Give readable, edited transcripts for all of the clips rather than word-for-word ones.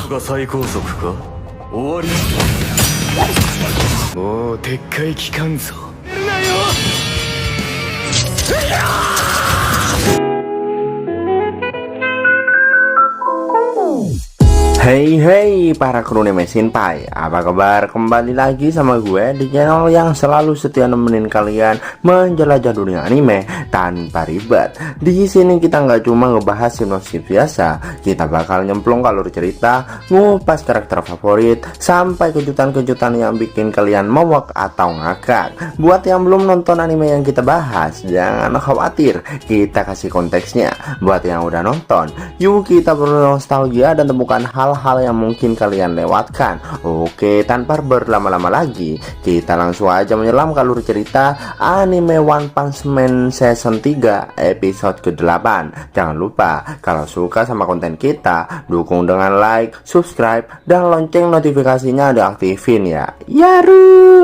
が最高速か終わりもう撤回期間ぞ出るなよ。Hey para kru Nemesin Pai, apa kabar? Kembali lagi sama gue di channel yang selalu setia nemenin kalian menjelajah dunia anime tanpa ribet. Di sini kita nggak cuma ngebahas sinopsis biasa, kita bakal nyemplung alur cerita, ngupas karakter favorit, sampai kejutan-kejutan yang bikin kalian mewek atau ngakak. Buat yang belum nonton anime yang kita bahas, jangan khawatir, kita kasih konteksnya. Buat yang udah nonton, yuk kita bernostalgia dan temukan hal-hal yang mungkin kalian lewatkan. Oke, tanpa berlama-lama lagi, kita langsung aja menyelam ke alur cerita anime One Punch Man Season 3 episode ke-8. Jangan lupa, kalau suka sama konten kita, dukung dengan like, subscribe, dan lonceng notifikasinya diaktifin ya. Yaru!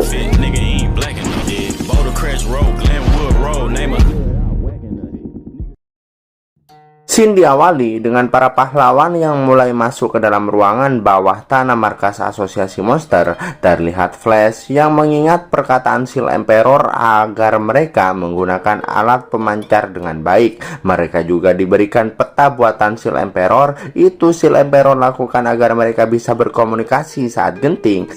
Scene diawali dengan para pahlawan yang mulai masuk ke dalam ruangan bawah tanah markas asosiasi monster. Terlihat Flash yang mengingat perkataan Seal Emperor agar mereka menggunakan alat pemancar dengan baik. Mereka juga diberikan peta buatan Seal Emperor. Itu Seal Emperor lakukan agar mereka bisa berkomunikasi saat genting.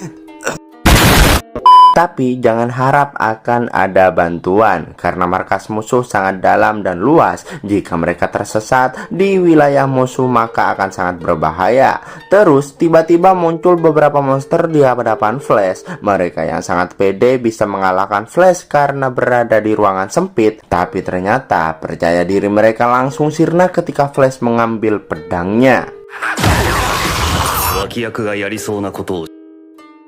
Tapi jangan harap akan ada bantuan, karena markas musuh sangat dalam dan luas. Jika mereka tersesat di wilayah musuh maka akan sangat berbahaya. Terus tiba-tiba muncul beberapa monster di hadapan Flash. Mereka yang sangat pede bisa mengalahkan Flash karena berada di ruangan sempit. Tapi ternyata percaya diri mereka langsung sirna ketika Flash mengambil pedangnya.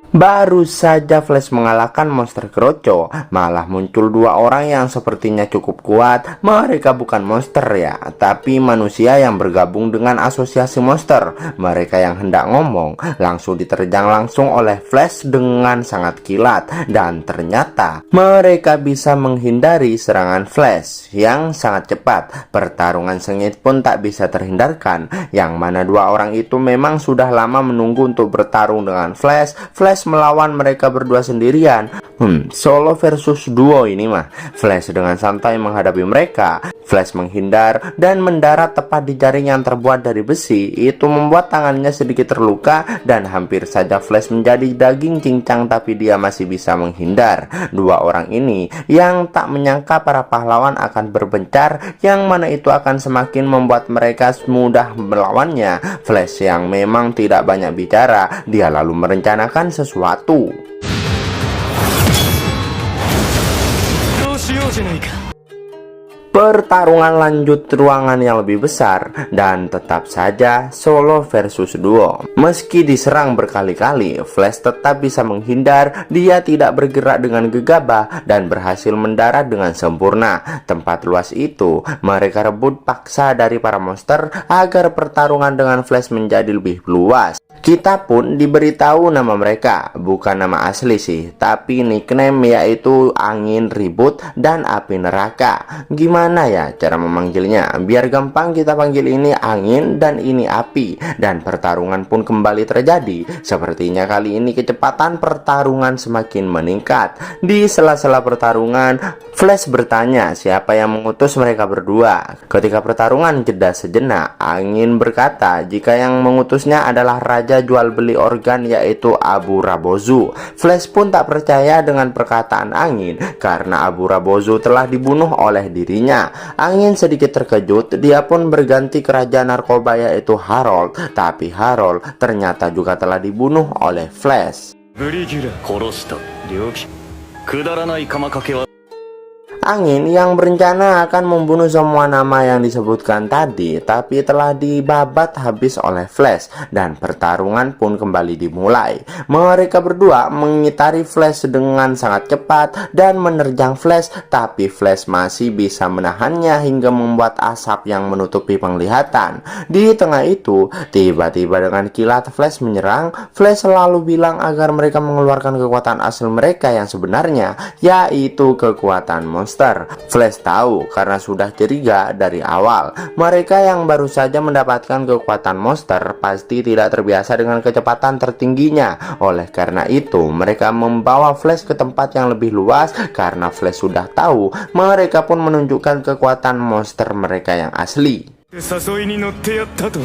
Baru saja Flash mengalahkan monster Kroco, malah muncul dua orang yang sepertinya cukup kuat. Mereka bukan monster ya, tapi manusia yang bergabung dengan asosiasi monster. Mereka yang hendak ngomong langsung diterjang langsung oleh Flash dengan sangat kilat. Dan ternyata mereka bisa menghindari serangan Flash yang sangat cepat. Pertarungan sengit pun tak bisa terhindarkan, yang mana dua orang itu memang sudah lama menunggu untuk bertarung dengan Flash. Flash melawan mereka berdua sendirian. Solo versus duo ini mah. Flash dengan santai menghadapi mereka. Flash menghindar dan mendarat tepat di jaring yang terbuat dari besi. Itu membuat tangannya sedikit terluka dan hampir saja Flash menjadi daging cincang, tapi dia masih bisa menghindar. Dua orang ini yang tak menyangka para pahlawan akan berbencar, yang mana itu akan semakin membuat mereka mudah melawannya. Flash yang memang tidak banyak bicara, dia lalu merencanakan sesuatu. Pertarungan lanjut ruangan yang lebih besar, dan tetap saja solo versus duo. Meski diserang berkali-kali, Flash tetap bisa menghindar. Dia tidak bergerak dengan gegabah dan berhasil mendarat dengan sempurna. Tempat luas itu mereka rebut paksa dari para monster agar pertarungan dengan Flash menjadi lebih luas. Kita pun diberitahu nama mereka, bukan nama asli sih, tapi nickname, yaitu Angin Ribut dan Api Neraka. Gimana ya cara memanggilnya? Biar gampang kita panggil ini Angin dan ini Api. Dan pertarungan pun kembali terjadi. Sepertinya kali ini kecepatan pertarungan semakin meningkat. Di sela-sela pertarungan, Flash bertanya siapa yang mengutus mereka berdua. Ketika pertarungan jeda sejenak, Angin berkata jika yang mengutusnya adalah Raja jual beli organ, yaitu Abu Rabozu. Flash pun tak percaya dengan perkataan Angin karena Abu Rabozu telah dibunuh oleh dirinya. Angin sedikit terkejut, dia pun berganti ke raja narkoba, yaitu Harold. Tapi Harold ternyata juga telah dibunuh oleh Flash. Angin yang berencana akan membunuh semua nama yang disebutkan tadi, tapi telah dibabat habis oleh Flash, dan pertarungan pun kembali dimulai. Mereka berdua mengitari Flash dengan sangat cepat dan menerjang Flash, tapi Flash masih bisa menahannya hingga membuat asap yang menutupi penglihatan. Di tengah itu, tiba-tiba dengan kilat Flash menyerang. Flash selalu bilang agar mereka mengeluarkan kekuatan asli mereka yang sebenarnya, yaitu kekuatan monster. monster. Flash tahu karena sudah curiga dari awal. Mereka yang baru saja mendapatkan kekuatan monster pasti tidak terbiasa dengan kecepatan tertingginya. Oleh karena itu, mereka membawa Flash ke tempat yang lebih luas. Karena Flash sudah tahu, mereka pun menunjukkan kekuatan monster mereka yang asli. 誘いに乗ってやったと。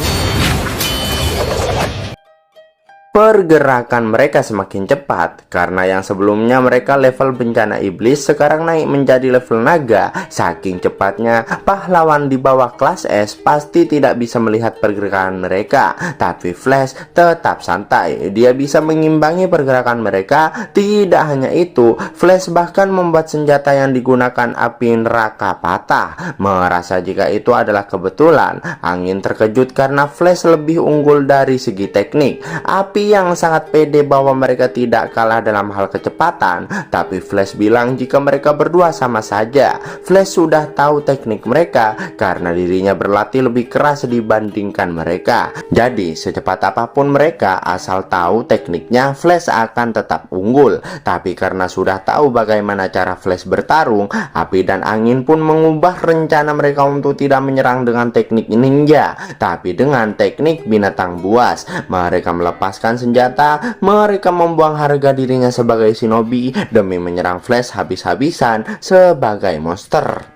Pergerakan mereka semakin cepat karena yang sebelumnya mereka level bencana iblis sekarang naik menjadi level naga. Saking cepatnya, pahlawan di bawah kelas S pasti tidak bisa melihat pergerakan mereka. Tapi Flash tetap santai, dia bisa mengimbangi pergerakan mereka. Tidak hanya itu, Flash bahkan membuat senjata yang digunakan api neraka patah. Merasa jika itu adalah kebetulan, angin terkejut karena Flash lebih unggul dari segi teknik. Api yang sangat pede bahwa mereka tidak kalah dalam hal kecepatan, tapi Flash bilang jika mereka berdua sama saja. Flash sudah tahu teknik mereka karena dirinya berlatih lebih keras dibandingkan mereka. Jadi secepat apapun mereka, asal tahu tekniknya, Flash akan tetap unggul. Tapi karena sudah tahu bagaimana cara Flash bertarung, api dan angin pun mengubah rencana mereka untuk tidak menyerang dengan teknik ninja, tapi dengan teknik binatang buas. Mereka melepaskan senjata, mereka membuang harga dirinya sebagai shinobi demi menyerang Flash habis-habisan sebagai monster.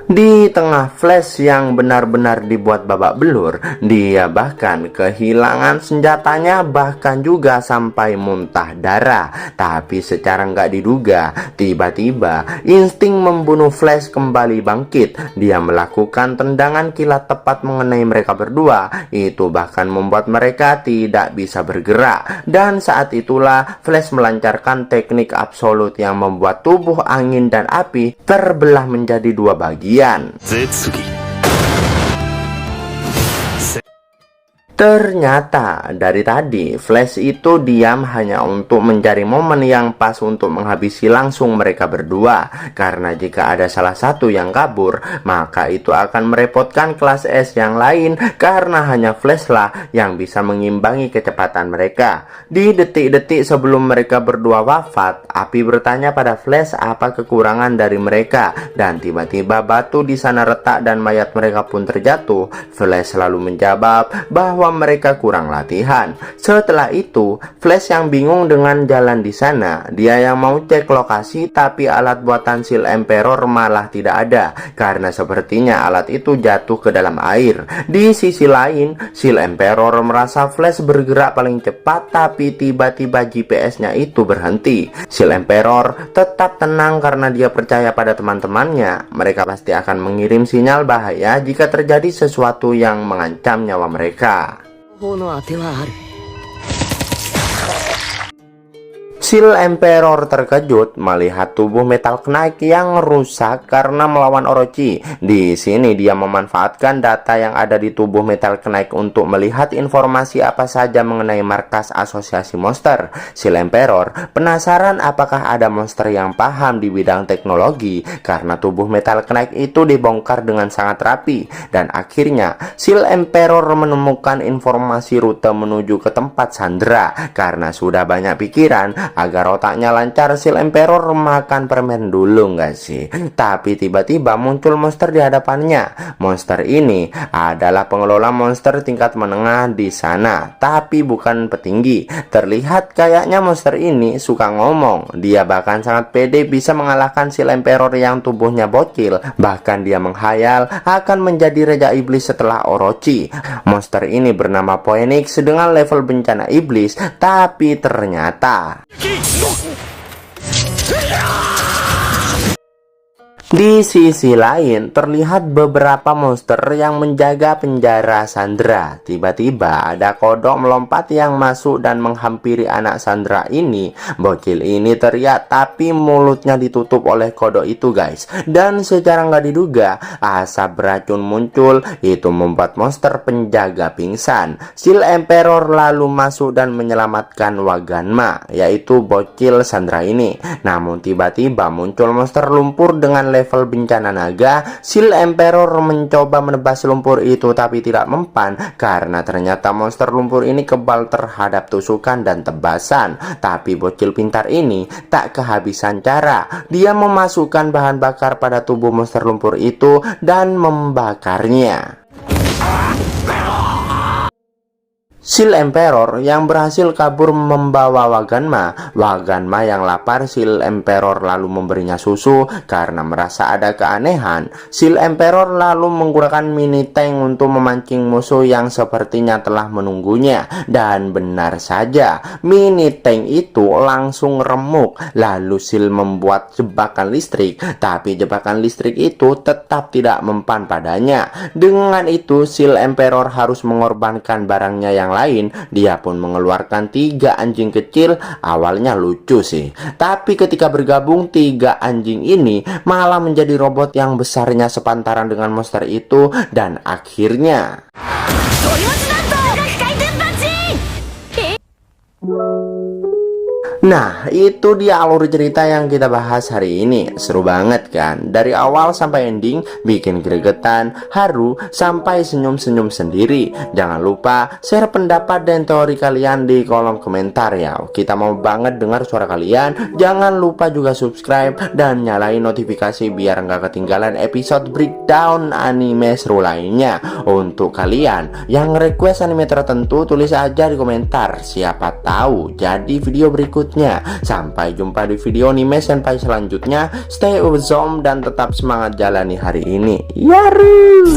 Di tengah Flash yang benar-benar dibuat babak belur, dia bahkan kehilangan senjatanya, bahkan juga sampai muntah darah. Tapi secara nggak diduga, tiba-tiba insting membunuh Flash kembali bangkit. Dia melakukan tendangan kilat tepat mengenai mereka berdua. Itu bahkan membuat mereka tidak bisa bergerak. Dan saat itulah Flash melancarkan teknik absolut yang membuat tubuh angin dan api terbelah menjadi dua bagian. 絶技 Ternyata dari tadi Flash itu diam hanya untuk mencari momen yang pas untuk menghabisi langsung mereka berdua. Karena jika ada salah satu yang kabur, maka itu akan merepotkan kelas S yang lain, karena hanya Flash lah yang bisa mengimbangi kecepatan mereka. Di detik-detik sebelum mereka berdua wafat, Api bertanya pada Flash apa kekurangan dari mereka, dan tiba-tiba batu di sana retak dan mayat mereka pun terjatuh. Flash selalu menjawab bahwa mereka kurang latihan. Setelah itu, Flash yang bingung dengan jalan di sana. Dia yang mau cek lokasi, tapi alat buatan Shield Emperor malah tidak ada, karena sepertinya alat itu jatuh ke dalam air. Di sisi lain, Shield Emperor merasa Flash bergerak paling cepat, tapi tiba-tiba GPS-nya itu berhenti. Shield Emperor tetap tenang karena dia percaya pada teman-temannya. Mereka pasti akan mengirim sinyal bahaya jika terjadi sesuatu yang mengancam nyawa mereka. 方の当てはある。 Shield Emperor terkejut melihat tubuh Metal Knight yang rusak karena melawan Orochi. Di sini dia memanfaatkan data yang ada di tubuh Metal Knight untuk melihat informasi apa saja mengenai markas asosiasi monster. Shield Emperor penasaran apakah ada monster yang paham di bidang teknologi, karena tubuh Metal Knight itu dibongkar dengan sangat rapi. Dan akhirnya Shield Emperor menemukan informasi rute menuju ke tempat Sandra. Karena sudah banyak pikiran, agar otaknya lancar, Shield Emperor makan permen dulu nggak sih? Tapi tiba-tiba muncul monster di hadapannya. Monster ini adalah pengelola monster tingkat menengah di sana, tapi bukan petinggi. Terlihat kayaknya monster ini suka ngomong. Dia bahkan sangat pede bisa mengalahkan Shield Emperor yang tubuhnya bocil. Bahkan dia menghayal akan menjadi Raja Iblis setelah Orochi. Monster ini bernama Phoenix dengan level bencana iblis, tapi ternyata di sisi lain, terlihat beberapa monster yang menjaga penjara Sandra. Tiba-tiba ada kodok melompat yang masuk dan menghampiri anak Sandra ini. Bocil ini teriak, tapi mulutnya ditutup oleh kodok itu, guys. Dan secara nggak diduga, asap beracun muncul. Itu membuat monster penjaga pingsan. Shield Emperor lalu masuk dan menyelamatkan Waganma, yaitu bocil Sandra ini. Namun tiba-tiba muncul monster lumpur dengan level bencana naga, Shield Emperor mencoba menebas lumpur itu tapi tidak mempan karena ternyata monster lumpur ini kebal terhadap tusukan dan tebasan. Tapi bocil pintar ini tak kehabisan cara. Dia memasukkan bahan bakar pada tubuh monster lumpur itu dan membakarnya. Shield Emperor yang berhasil kabur membawa Waganma. Waganma yang lapar, Shield Emperor lalu memberinya susu. Karena merasa ada keanehan, Shield Emperor lalu menggunakan mini tank untuk memancing musuh yang sepertinya telah menunggunya. Dan benar saja, mini tank itu langsung remuk. Lalu Shield membuat jebakan listrik, tapi jebakan listrik itu tetap tidak mempan padanya. Dengan itu Shield Emperor harus mengorbankan barangnya yang lain. Dia pun mengeluarkan 3 anjing kecil. Awalnya lucu sih, tapi ketika bergabung 3 anjing ini malah menjadi robot yang besarnya sepantaran dengan monster itu. Dan akhirnya nah, itu dia alur cerita yang kita bahas hari ini. Seru banget kan? Dari awal sampai ending bikin gregetan, haru, sampai senyum-senyum sendiri. Jangan lupa share pendapat dan teori kalian di kolom komentar ya. Kita mau banget dengar suara kalian. Jangan lupa juga subscribe dan nyalain notifikasi biar nggak ketinggalan episode breakdown anime seru lainnya. Untuk kalian yang request anime tertentu, tulis aja di komentar. Siapa tahu jadi video berikutnya. Sampai jumpa di video anime senpai selanjutnya. Stay awesome dan tetap semangat jalani hari ini. Yaru.